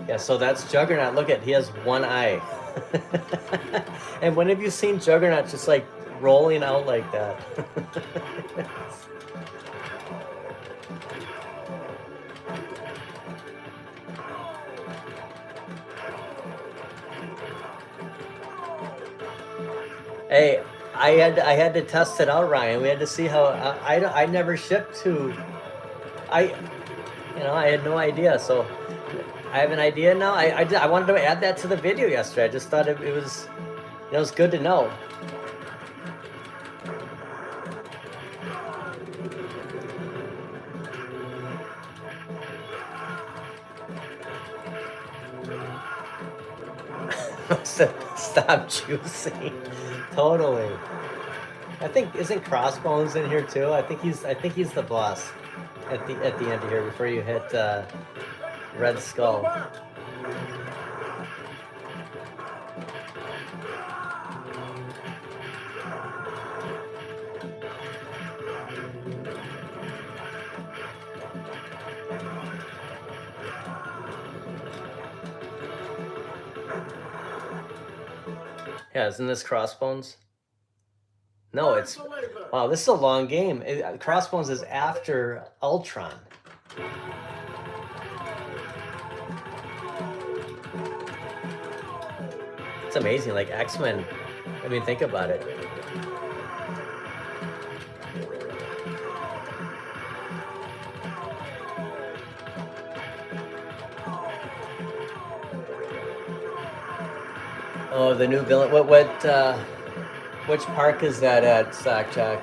Yeah, so that's Juggernaut. Look at, he has one eye. And when have you seen Juggernaut just like rolling out like that? Hey, I had to test it out, Ryan. We had to see how I never shipped to. I had no idea. So I have an idea now. I wanted to add that to the video yesterday. I just thought it was, it was good to know. Stop juicing. Totally. I think, isn't Crossbones in here too? I think he's the boss at the end here before you hit Red Skull. Yeah, isn't this Crossbones? No, it's... Wow, this is a long game. Crossbones is after Ultron. It's amazing, like X-Men. I mean, think about it. Oh, the new villain. Which park is that at, Sockjack?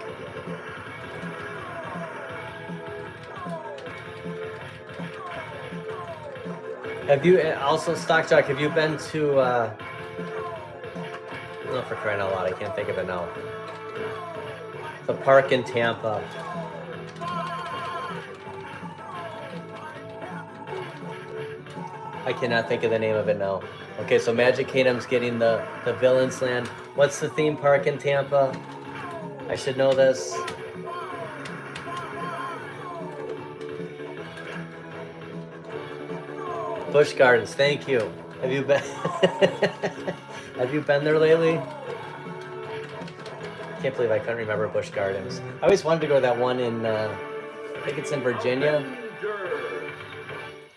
Have you also, Stockjack? Have you been to? Oh, for crying out loud, I can't think of it now. The park in Tampa. I cannot think of the name of it now. Okay, so Magic Kingdom's getting the Villains Land. What's the theme park in Tampa? I should know this. Busch Gardens, thank you. Have you been have you been there lately? Can't believe I couldn't remember Busch Gardens. I always wanted to go to that one in I think it's in Virginia.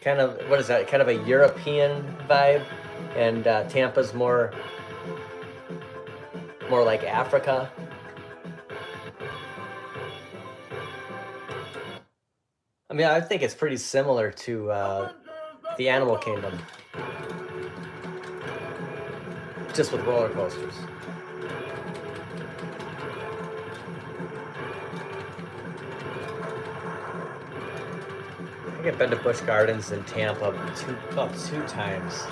Kind of, what is that? Kind of a European vibe, and Tampa's more like Africa. I mean, I think it's pretty similar to the Animal Kingdom, just with roller coasters. I think I've been to Busch Gardens in Tampa about two times.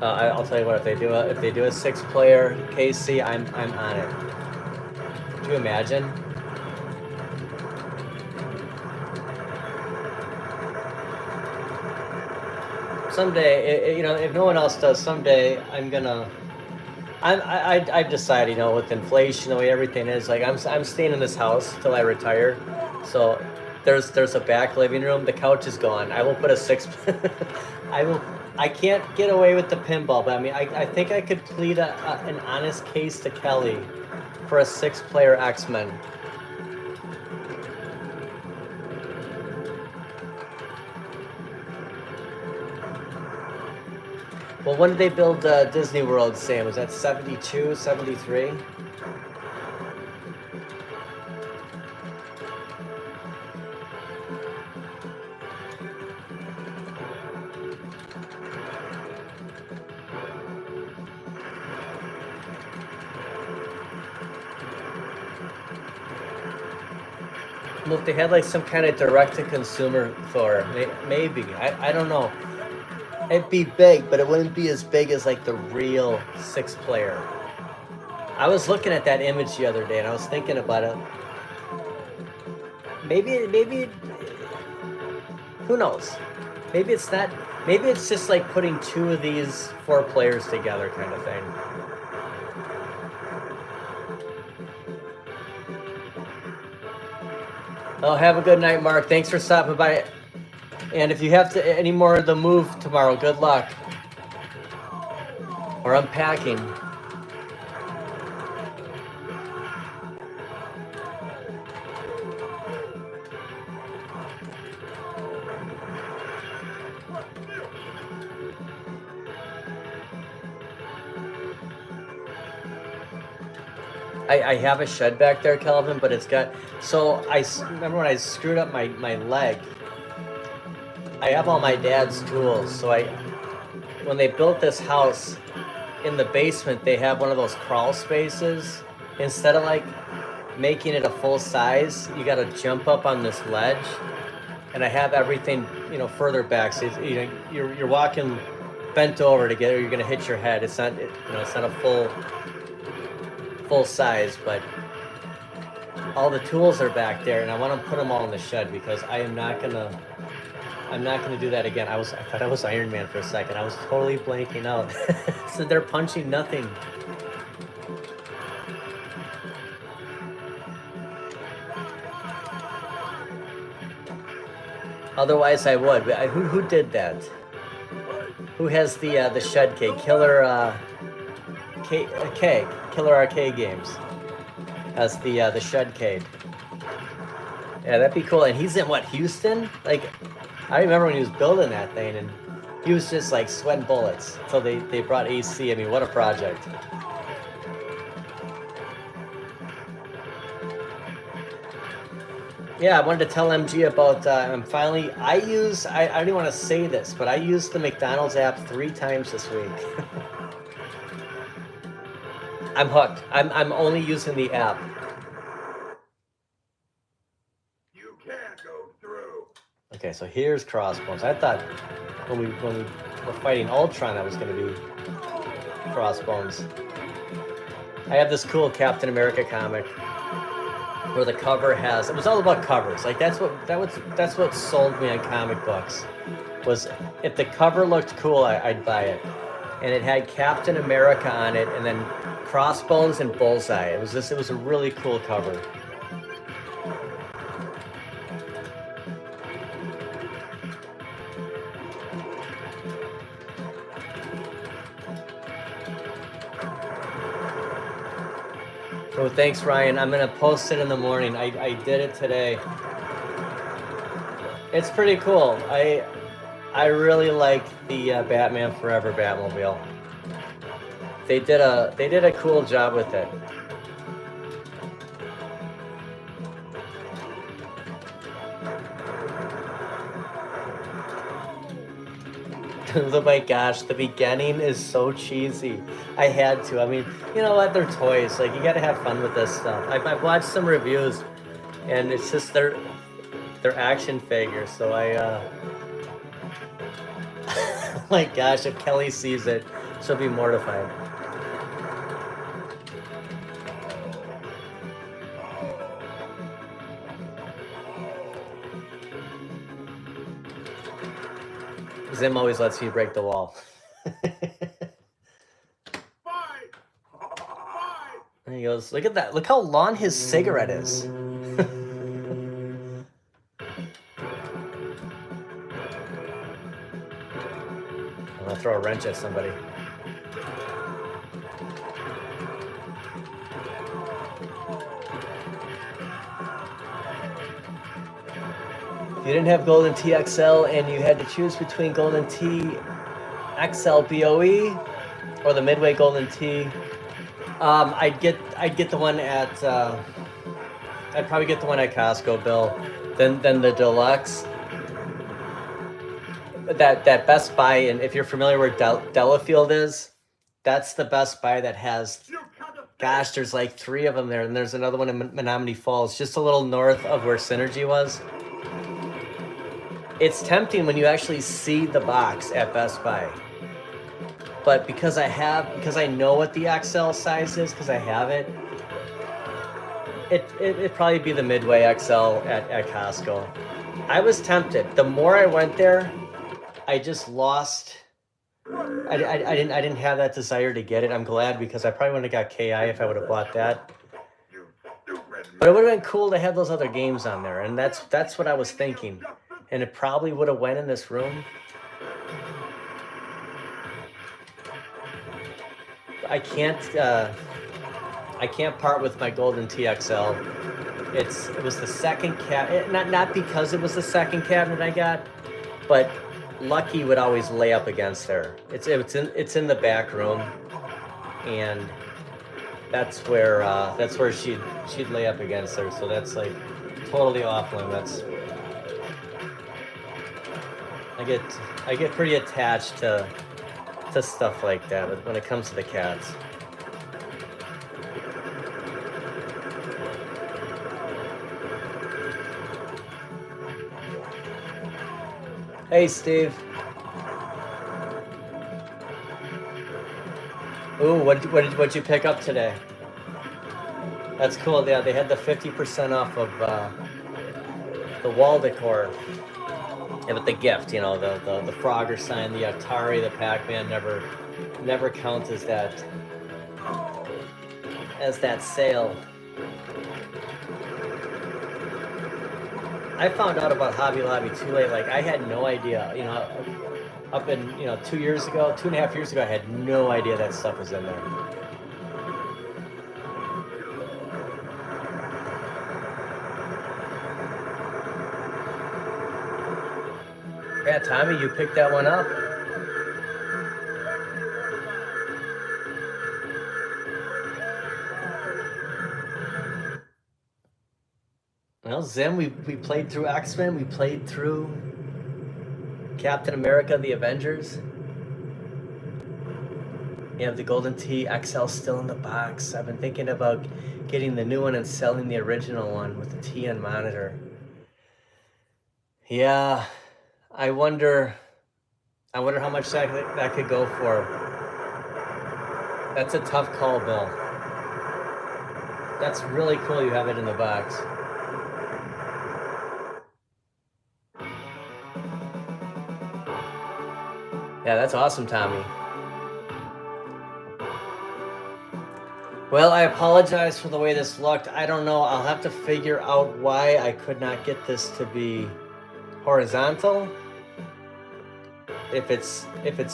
I'll tell you what, if they do a 6-player KC, I'm on it. Could you imagine? Someday, you know, if no one else does, someday I've decided, you know, with inflation, the way everything is, like I'm staying in this house till I retire. So there's a back living room. The couch is gone. I will put a 6. I can't get away with the pinball, but I mean, I think I could plead an honest case to Kelly for a 6-player X-Men. Well, when did they build Disney World, Sam? Was that 72, 73? Well, if they had like some kind of direct-to-consumer Thor, maybe. I don't know. It'd be big, but it wouldn't be as big as like the real 6-player. I was looking at that image the other day and I was thinking about it. Maybe, who knows? Maybe it's not, maybe it's just like putting 2 of these 4 players together kind of thing. Oh, have a good night, Mark. Thanks for stopping by. And if you have any more of the move tomorrow, good luck. Or unpacking. I have a shed back there, Kelvin, but it's got, so I remember when I screwed up my leg, I have all my dad's tools. So when they built this house in the basement, they have one of those crawl spaces. Instead of like making it a full size, you got to jump up on this ledge. And I have everything, further back. So you're walking bent over to get, or you're gonna hit your head. It's not, it's not a full size, but all the tools are back there, and I want to put them all in the shed because I'm not gonna do that again. I thought I was Iron Man for a second. I was totally blanking out. So they're punching nothing. Otherwise, I would. But who did that? Who has the shed cake? Killer Arcade Games as the Shedcade. Yeah, that'd be cool. And he's in what, Houston? Like, I remember when he was building that thing, and he was just like sweating bullets. So they brought AC. I mean, what a project. Yeah, I wanted to tell MG about, I don't even want to say this, but I used the McDonald's app 3 times this week. I'm hooked. I'm only using the app. You can't go through. Okay, so here's Crossbones. I thought when we were fighting Ultron, that was going to be Crossbones. I have this cool Captain America comic where the cover has, it was all about covers. Like that's what sold me on comic books, was if the cover looked cool, I'd buy it. And it had Captain America on it, and then Crossbones and Bullseye. It was a really cool cover. Oh, thanks, Ryan. I'm gonna post it in the morning. I did it today. It's pretty cool. I really like the Batman Forever Batmobile. They did a cool job with it. Oh my gosh, the beginning is so cheesy. I had to. I mean, you know what? They're toys. Like, you gotta have fun with this stuff. I've watched some reviews, and it's just they're action figures. So oh my gosh, if Kelly sees it, she'll be mortified. Zim always lets me break the wall. And he goes, look at that. Look how long his cigarette is. throw a wrench at somebody. If you didn't have Golden Tee XL and you had to choose between Golden Tee XL BOE or the Midway Golden Tee, I'd get the one at I'd probably get the one at Costco, Bill. Then the deluxe. That Best Buy, and if you're familiar where Delafield is, that's the Best Buy that has, gosh, there's like 3 of them there, and there's another one in Menominee Falls, just a little north of where Synergy was. It's tempting when you actually see the box at Best Buy. But because I know what the XL size is, because I have it, it'd probably be the Midway XL at Costco. I was tempted. The more I went there, I just lost. I didn't have that desire to get it. I'm glad, because I probably wouldn't have got KI if I would have bought that. But it would have been cool to have those other games on there, and that's what I was thinking. And it probably would have went in this room. I can't part with my Golden Tee XL. It was the second cabinet, not because it was the second cabinet I got, but Lucky would always lay up against there. It's in the back room, and that's where she'd lay up against her. So that's like totally off limits. I get pretty attached to stuff like that when it comes to the cats. Hey, Steve. Ooh, what'd you pick up today? That's cool. Yeah, they had the 50% off of the wall decor. Yeah, but the gift, you know, the Frogger sign, the Atari, the Pac-Man never count as that sale. I found out about Hobby Lobby too late. Like, I had no idea, you know, up in, 2.5 years ago, I had no idea that stuff was in there. Yeah, Tommy, you picked that one up. Well, Zim, we played through X-Men, we played through Captain America, the Avengers. You have the Golden Tee XL still in the box. I've been thinking about getting the new one and selling the original one with the TN monitor. Yeah, I wonder how much that could go for. That's a tough call, Bill. That's really cool you have it in the box. Yeah, that's awesome, Tommy. Well, I apologize for the way this looked. I don't know. I'll have to figure out why I could not get this to be horizontal. If it's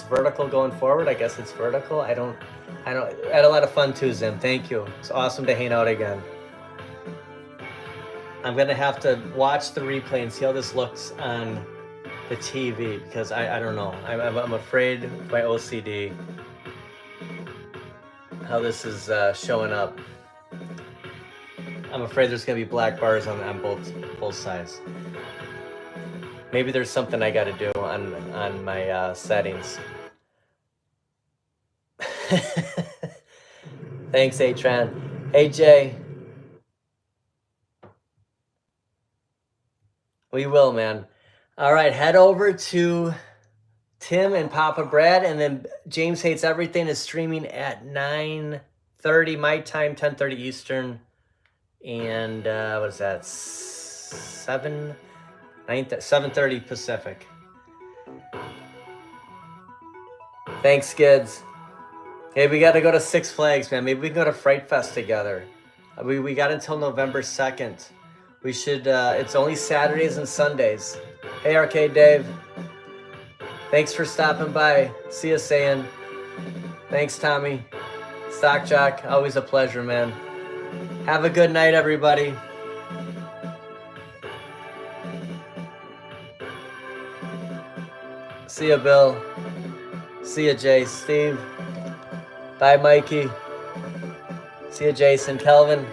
vertical going forward, I guess it's vertical. I had a lot of fun too, Zim. Thank you. It's awesome to hang out again. I'm gonna have to watch the replay and see how this looks on the TV, because I don't know. I'm afraid with my OCD how this is showing up. I'm afraid there's gonna be black bars on both sides. Maybe there's something I got to do on my settings. Thanks, A-Tran. Hey, Jay. We will, man. All right, head over to Tim and Papa Brad, and then James Hates Everything is streaming at 9:30 my time, 10:30 Eastern, and what is that? 7:30 Pacific. Thanks, Skids. Hey, we got to go to Six Flags, man. Maybe we can go to Fright Fest together. We got until November 2nd. We should. It's only Saturdays and Sundays. Hey, Arcade Dave. Thanks for stopping by. See you, Sayin. Thanks, Tommy. Stock Jock, always a pleasure, man. Have a good night, everybody. See ya, Bill. See ya, Jay. Steve. Bye, Mikey. See ya, Jason. Kelvin.